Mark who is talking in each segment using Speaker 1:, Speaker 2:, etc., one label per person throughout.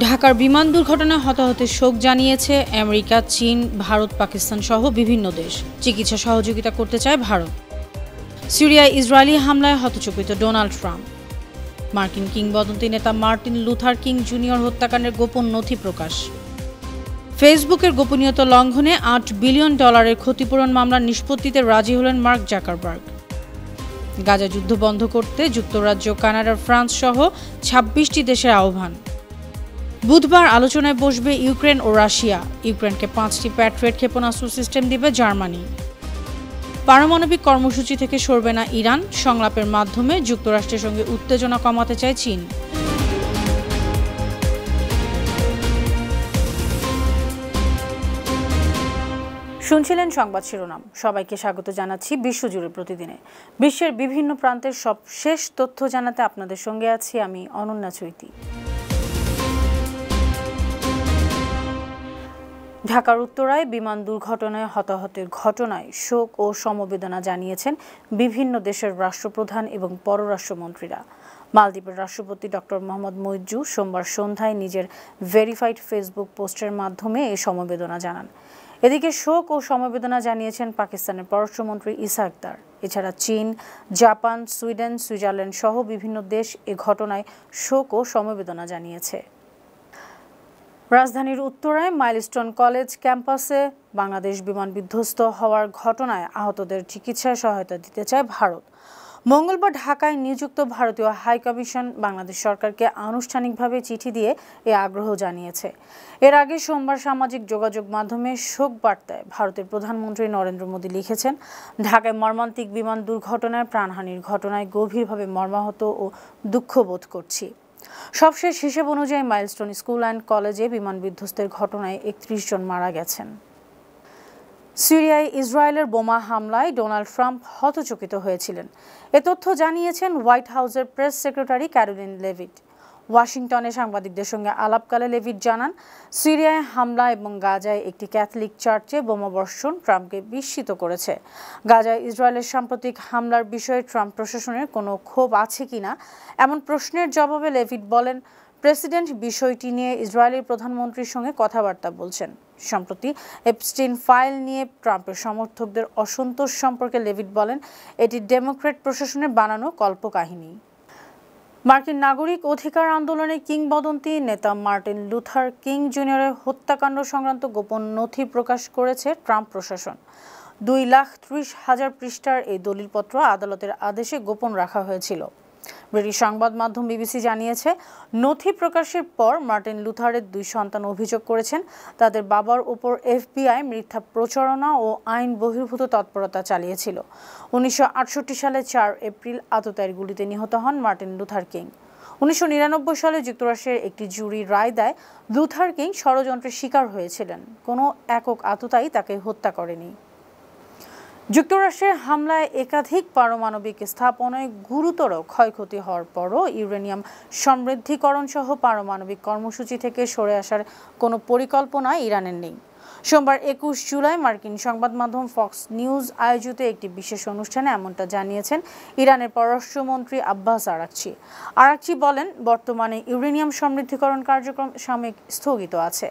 Speaker 1: ঢাকার বিমান দুর্ঘটনায় হতাহতের শোক জানিয়েছে আমেরিকা, চীন, ভারত, পাকিস্তান সহ বিভিন্ন দেশ। চিকিৎসা সহযোগিতা করতে চায় ভারত। সিরিয়ায় ইসরায়েলি হামলায় হতচকিত ডোনাল্ড ট্রাম্প। মার্কিন কিংবদন্তি নেতা মার্টিন লুথার কিং জুনিয়র হত্যাকাণ্ডের গোপন নথি প্রকাশ। ফেসবুকের গোপনীয়তা লঙ্ঘনে $8 বিলিয়ন ক্ষতিপূরণ মামলার নিষ্পত্তিতে রাজি হলেন মার্ক জাকারবার্গ। গাজা যুদ্ধ বন্ধ করতে যুক্তরাজ্য, কানাডা, ফ্রান্স সহ 26টি দেশের আহ্বান। বুধবার আলোচনায় বসবে ইউক্রেন ও রাশিয়া। ইউক্রেনকে 5টি প্যাট্রিয়ট ক্ষেপণাস্ত্র সিস্টেম দিবে জার্মানি। পারমাণবিক কর্মসূচি থেকে সরবে না ইরান। সংলাপের মাধ্যমে যুক্তরাষ্ট্রের সঙ্গে উত্তেজনা কমাতে চায় চীন। শুনছিলেন সংবাদ শিরোনাম। সবাইকে স্বাগত জানাচ্ছি বিশ্বজুড়ে প্রতিদিনে। বিশ্বের বিভিন্ন প্রান্তের সব শেষ তথ্য জানাতে আপনাদের সঙ্গে আছি আমি অনন্যা চৈতি। ঢাকার উত্তরায় বিমান দুর্ঘটনায় হতাহতের ঘটনায় শোক ও সমবেদনা জানিয়েছেন বিভিন্ন দেশের রাষ্ট্রপ্রধান এবং পররাষ্ট্রমন্ত্রীরা। মালদ্বীপের রাষ্ট্রপতি ডক্টর মোহাম্মদ মুইজ্জু সোমবার সন্ধ্যায় নিজের ভেরিফাইড ফেসবুক পোস্টের মাধ্যমে এই সমবেদনা জানান। এদিকে শোক ও সমবেদনা জানিয়েছেন পাকিস্তানের পররাষ্ট্রমন্ত্রী ইসহাক দার। এছাড়া চীন, জাপান, সুইডেন, সুইজারল্যান্ড সহ বিভিন্ন দেশ এ ঘটনায় শোক ও সমবেদনা জানিয়েছে। রাজধানীর উত্তরায় মাইলস্টোন কলেজ ক্যাম্পাসে বাংলাদেশ বিমান বিধ্বস্ত হওয়ার ঘটনায় আহতদের চিকিৎসায় সহায়তা দিতে চায় ভারত। মঙ্গলবার ঢাকায় নিযুক্ত ভারতীয় হাইকমিশন বাংলাদেশ সরকারকে আনুষ্ঠানিকভাবে চিঠি দিয়ে এ আগ্রহ জানিয়েছে। এর আগে সোমবার সামাজিক যোগাযোগ মাধ্যমে শোক বার্তায় ভারতের প্রধানমন্ত্রী নরেন্দ্র মোদী লিখেছেন, ঢাকায় মর্মান্তিক বিমান দুর্ঘটনায় প্রাণহানির ঘটনায় গভীরভাবে মর্মাহত ও দুঃখ বোধ করছি। সবশেষ হিসেব অনুযায়ী মাইলস্টোন স্কুল অ্যান্ড কলেজে বিমান বিধ্বস্তের ঘটনায় 31 জন মারা গেছেন। সিরিয়ায় ইসরায়েলের বোমা হামলায় ডোনাল্ড ট্রাম্প হতচকিত হয়েছিলেন। এ তথ্য জানিয়েছেন হোয়াইট হাউসের প্রেস সেক্রেটারি ক্যারোলিন লেভিট। ওয়াশিংটনে সাংবাদিকদের সঙ্গে আলাপকালে লেভিট জানান, সিরিয়ায় হামলা এবং গাজায় একটি ক্যাথলিক চার্চে বোমাবর্ষণ ট্রাম্পকে বিস্মিত করেছে। গাজায় ইসরায়েলের সাম্প্রতিক হামলার বিষয়ে ট্রাম্প প্রশাসনের কোনো ক্ষোভ আছে কিনা এমন প্রশ্নের জবাবে লেভিট বলেন, প্রেসিডেন্ট বিষয়টি নিয়ে ইসরায়েলের প্রধানমন্ত্রীর সঙ্গে কথাবার্তা বলছেন। সম্প্রতি এপস্টিন ফাইল নিয়ে ট্রাম্পের সমর্থকদের অসন্তোষ সম্পর্কে লেভিট বলেন, এটি ডেমোক্র্যাট প্রশাসনের বানানো কল্পকাহিনী। মার্কিন নাগরিক অধিকার আন্দোলনের কিংবদন্তি নেতা মার্টিন লুথার কিং জুনিয়রের হত্যাকাণ্ড সংক্রান্ত গোপন নথি প্রকাশ করেছে ট্রাম্প প্রশাসন। 2,30,000 পৃষ্ঠার এই দলিলপত্র আদালতের আদেশে গোপন রাখা হয়েছিল। ব্রিটিশ সংবাদ মাধ্যম বিবিসি জানিয়েছে, নথি প্রকাশের পর মার্টিন লুথারের 2 সন্তান অভিযোগ করেছেন তাদের বাবার উপর FBI মিথ্যা প্রচারণা ও আইন বহির্ভূত তৎপরতা চালিয়েছিল। 1968 সালে 4 এপ্রিল আততায়ীর গুলিতে নিহত হন মার্টিন লুথার কিং। 1999 সালে যুক্তরাষ্ট্রের একটি জুরি রায় দেয় লুথার কিং ষড়যন্ত্রের শিকার হয়েছিলেন, কোনো একক আততায়ী তাকে হত্যা করেনি। যুক্তরাষ্ট্রের হামলায় একাধিক পারমাণবিক স্থাপনায় গুরুতর ক্ষয়ক্ষতি হওয়ার পরও ইউরেনিয়াম সমৃদ্ধিকরণ সহ পারমাণবিক কর্মসূচি থেকে সরে আসার কোনো পরিকল্পনা ইরানের নেই। সোমবার 21 জুলাই মার্কিন সংবাদ মাধ্যম ফক্স নিউজ আয়োজিত একটি বিশেষ অনুষ্ঠানে এমনটা জানিয়েছেন ইরানের পররাষ্ট্রমন্ত্রী আব্বাস আরাকচি। আরাকচি বলেন, বর্তমানে ইউরেনিয়াম সমৃদ্ধিকরণ কার্যক্রম সাময়িক স্থগিত আছে,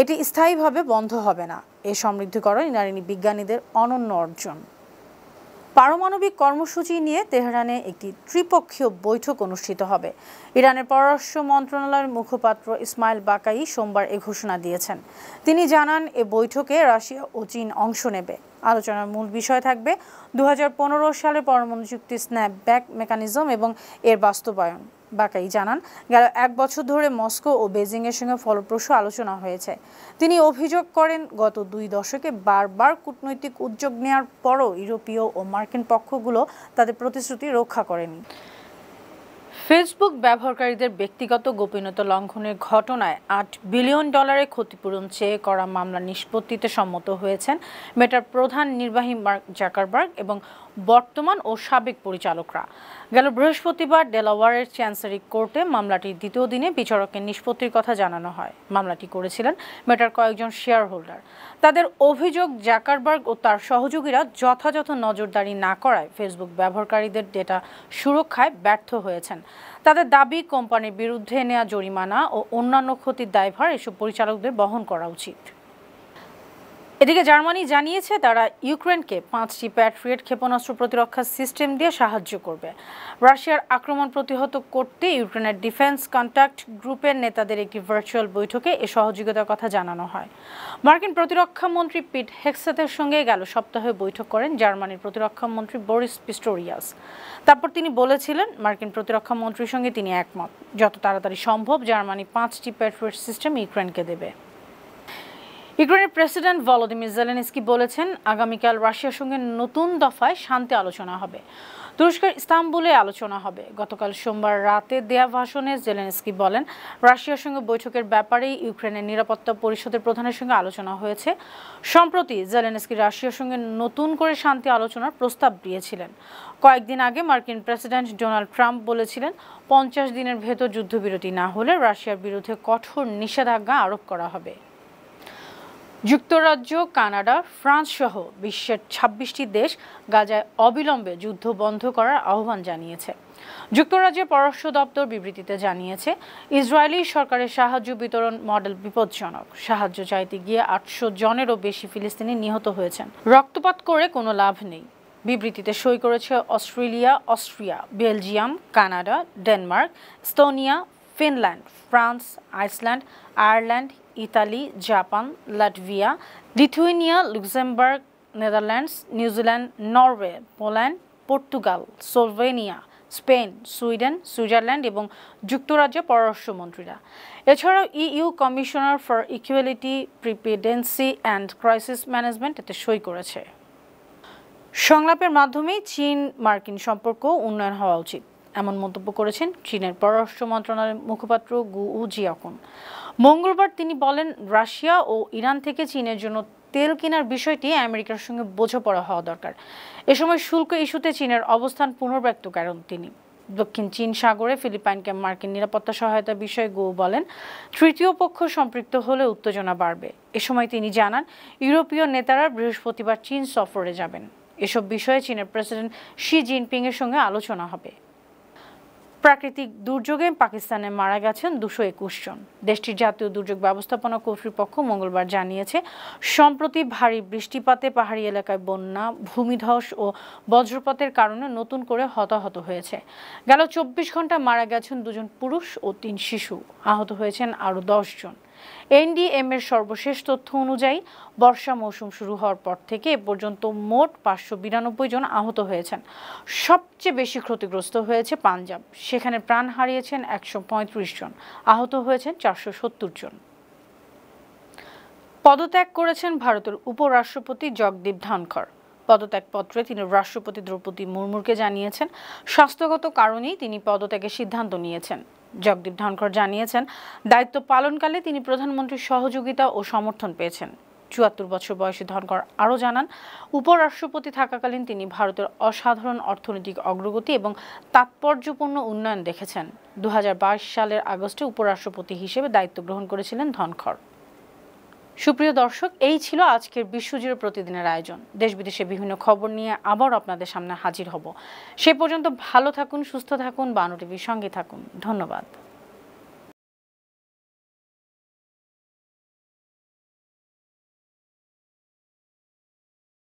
Speaker 1: এটি স্থায়ীভাবে বন্ধ হবে না। এই সমৃদ্ধিকরণ ইরানি বিজ্ঞানীদের অনন্য অর্জন। পারমাণবিক কর্মসূচি নিয়ে তেহরানে একটি ত্রিপক্ষীয় বৈঠক অনুষ্ঠিত হবে। ইরানের পররাষ্ট্র মন্ত্রণালয়ের মুখপাত্র ইসমাইল বাকাই সোমবার এ ঘোষণা দিয়েছেন। তিনি জানান, এ বৈঠকে রাশিয়া ও চীন অংশ নেবে। আলোচনার মূল বিষয় থাকবে 2015 সালের পরমাণু চুক্তি স্ন্যাপব্যাক মেকানিজম এবং এর বাস্তবায়ন। বাকাই জানান, গেল 1 বছর ধরে মস্কো ও বেজিংয়ের সঙ্গে ফলপ্রসূ আলোচনা হয়েছে। তিনি অভিযোগ করেন, গত 2 দশকে বারবার কূটনৈতিক উদ্যোগ নেওয়ার পরও ইউরোপীয় ও মার্কিন পক্ষগুলো তাদের প্রতিশ্রুতি রক্ষা করেনি। ফেসবুক ব্যবহারকারীদের ব্যক্তিগত গোপনীয়তা লঙ্ঘনের ঘটনায় $8 বিলিয়ন ক্ষতিপূরণ চেয়ে করা মামলা নিষ্পত্তিতে সম্মত হয়েছেন মেটার প্রধান নির্বাহী মার্ক জাকারবার্গ এবং বর্তমান ও সাবেক পরিচালকরা। গেল বৃহস্পতিবার ডেলাওয়্যারের চ্যান্সারি কোর্টে মামলাটির দ্বিতীয় দিনে বিচারকের নিষ্পত্তির কথা জানানো হয়। মামলাটি করেছিলেন মেটার কয়েকজন শেয়ার হোল্ডার। তাদের অভিযোগ, জাকারবার্গ ও তার সহযোগীরা যথাযথ নজরদারি না করায় ফেসবুক ব্যবহারকারীদের ডেটা সুরক্ষায় ব্যর্থ হয়েছেন। তাদের দাবি কোম্পানির বিরুদ্ধে নেওয়া জরিমানা ও অন্যান্য ক্ষতির দায়ভার এসব পরিচালকদের বহন করা উচিত। এদিকে জার্মানি জানিয়েছে তারা ইউক্রেনকে 5টি প্যাট্রিয়ট ক্ষেপণাস্ত্র প্রতিরক্ষা সিস্টেম দিয়ে সাহায্য করবে। রাশিয়ার আক্রমণ প্রতিহত করতে ইউক্রেনের ডিফেন্স কন্ট্যাক্ট গ্রুপের নেতাদের একটি ভার্চুয়াল বৈঠকে এ সহযোগিতার কথা জানানো হয়। মার্কিন প্রতিরক্ষা মন্ত্রী পিট হেগসেথের সঙ্গে গেল সপ্তাহে বৈঠক করেন জার্মানির প্রতিরক্ষা মন্ত্রী বরিস পিস্টোরিয়াস। তারপর তিনি বলেছিলেন মার্কিন প্রতিরক্ষা মন্ত্রীর সঙ্গে তিনি একমত, যত তাড়াতাড়ি সম্ভব জার্মানি 5টি প্যাট্রিয়ট সিস্টেম ইউক্রেনকে দেবে। ইউক্রেনের প্রেসিডেন্ট ভলোদিমির জেলেনস্কি বলেছেন আগামীকাল রাশিয়ার সঙ্গে নতুন দফায় শান্তি আলোচনা হবে। তুরস্কের ইস্তাম্বুলে আলোচনা হবে। গতকাল সোমবার রাতে দেয়া ভাষণে জেলেনস্কি বলেন রাশিয়ার সঙ্গে বৈঠকের ব্যাপারে ইউক্রেনের নিরাপত্তা পরিষদের প্রধানের সঙ্গে আলোচনা হয়েছে। সম্প্রতি জেলেনস্কি রাশিয়ার সঙ্গে নতুন করে শান্তি আলোচনার প্রস্তাব দিয়েছিলেন। কয়েকদিন আগে মার্কিন প্রেসিডেন্ট ডোনাল্ড ট্রাম্প বলেছিলেন 50 দিনের ভেতর যুদ্ধবিরতি না হলে রাশিয়ার বিরুদ্ধে কঠোর নিষেধাজ্ঞা আরোপ করা হবে। যুক্তরাজ্য, কানাডা, ফ্রান্স সহ বিশ্বের 26টি দেশ গাজায় অবিলম্বে যুদ্ধ বন্ধ করার আহ্বান জানিয়েছে। যুক্তরাজ্যের পররাষ্ট্র দপ্তর বিবৃতিতে জানিয়েছে ইসরায়েলি সরকারের সাহায্য বিতরণ মডেল বিপজ্জনক। সাহায্য চাইতে গিয়ে 800 জনেরও বেশি ফিলিস্তিনি নিহত হয়েছেন। রক্তপাত করে কোনো লাভ নেই। বিবৃতিতে সই করেছে Australia, Austria, Belgium, Canada, Denmark, Estonia, Finland, France, Iceland, Ireland, Italy, Japan, Latvia, Lithuania, Luxembourg, Netherlands, New Zealand, Norway, Poland, Portugal, Slovenia, Spain, Sweden, Switzerland এবং যুক্তরাজ্যের পররাষ্ট্রমন্ত্রীরা। এছাড়াও EU commissioner for equality, preparedness and crisis management এতে সই করেছে। সংলাপের মাধ্যমেই চীন মার্কিন সম্পর্ক উন্নয়ন হওয়া উচিত, এমন মন্তব্য করেছেন চীনের পররাষ্ট্র মন্ত্রণালয়ের মুখপাত্র গু জিয়াকুন। মঙ্গলবার তিনি বলেন রাশিয়া ও ইরান থেকে চীনের জন্য তেল কেনার বিষয়টি আমেরিকার সঙ্গে বোঝাপড়া হওয়া দরকার। এ সময় শুল্ক ইস্যুতে চীনের অবস্থান পুনর্ব্যক্ত করেন তিনি। দক্ষিণ চীন সাগরে ফিলিপাইনকে মার্কিন নিরাপত্তা সহায়তা বিষয়ে গো বলেন তৃতীয় পক্ষ সম্পৃক্ত হলে উত্তেজনা বাড়বে। এ সময় তিনি জানান ইউরোপীয় নেতারা বৃহস্পতিবার চীন সফরে যাবেন। এসব বিষয়ে চীনের প্রেসিডেন্ট শি জিনপিং এর সঙ্গে আলোচনা হবে। প্রাকৃতিক দুর্যোগে পাকিস্তানে মারা গেছেন 221 জন। দেশটির জাতীয় দুর্যোগ ব্যবস্থাপনা কর্তৃপক্ষ মঙ্গলবার জানিয়েছে সম্প্রতি ভারী বৃষ্টিপাতে পাহাড়ি এলাকায় বন্যা, ভূমিধস ও বজ্রপাতের কারণে নতুন করে হতাহত হয়েছে। গেল 24 ঘন্টায় মারা গেছেন 2 জন পুরুষ ও 3 শিশু, আহত হয়েছেন আরও 10 জন। এনডিএম এর সর্বশেষ তথ্য অনুযায়ী বর্ষা মৌসুম শুরু হওয়ার পর থেকে এ পর্যন্ত মোট 592 জন আহত হয়েছেন। সবচেয়ে বেশি ক্ষতিগ্রস্ত হয়েছে পাঞ্জাব, সেখানে প্রাণ হারিয়েছেন 135 জন, আহত হয়েছেন 470 জন। পদত্যাগ করেছেন ভারতের উপরাষ্ট্রপতি জগদীপ ধনখড়। পদত্যাগপত্রে তিনি রাষ্ট্রপতি দ্রৌপদী মুর্মুকে জানিয়েছেন স্বাস্থ্যগত কারণেই তিনি পদত্যাগের সিদ্ধান্ত নিয়েছেন। জগদীপ ধনখড় জানিয়েছেন দায়িত্ব পালনকালে তিনি প্রধানমন্ত্রীর সহযোগিতা ও সমর্থন পেয়েছেন। 74 বছর বয়সী ধনখড় আরও জানান উপরাষ্ট্রপতি থাকাকালীন তিনি ভারতের অসাধারণ অর্থনৈতিক অগ্রগতি এবং তাৎপর্যপূর্ণ উন্নয়ন দেখেছেন। 2022 সালের আগস্টে উপরাষ্ট্রপতি হিসেবে দায়িত্ব গ্রহণ করেছিলেন ধনখড়। সুপ্রিয় দর্শক, এই ছিল আজকের বিশ্বজুড়ে প্রতিদিনের আয়োজন। দেশ বিদেশে বিভিন্ন খবর নিয়ে আবার আপনাদের সামনে হাজির হব। সে পর্যন্ত ভালো থাকুন, সুস্থ থাকুন, বানু টিভির সঙ্গে থাকুন। ধন্যবাদ।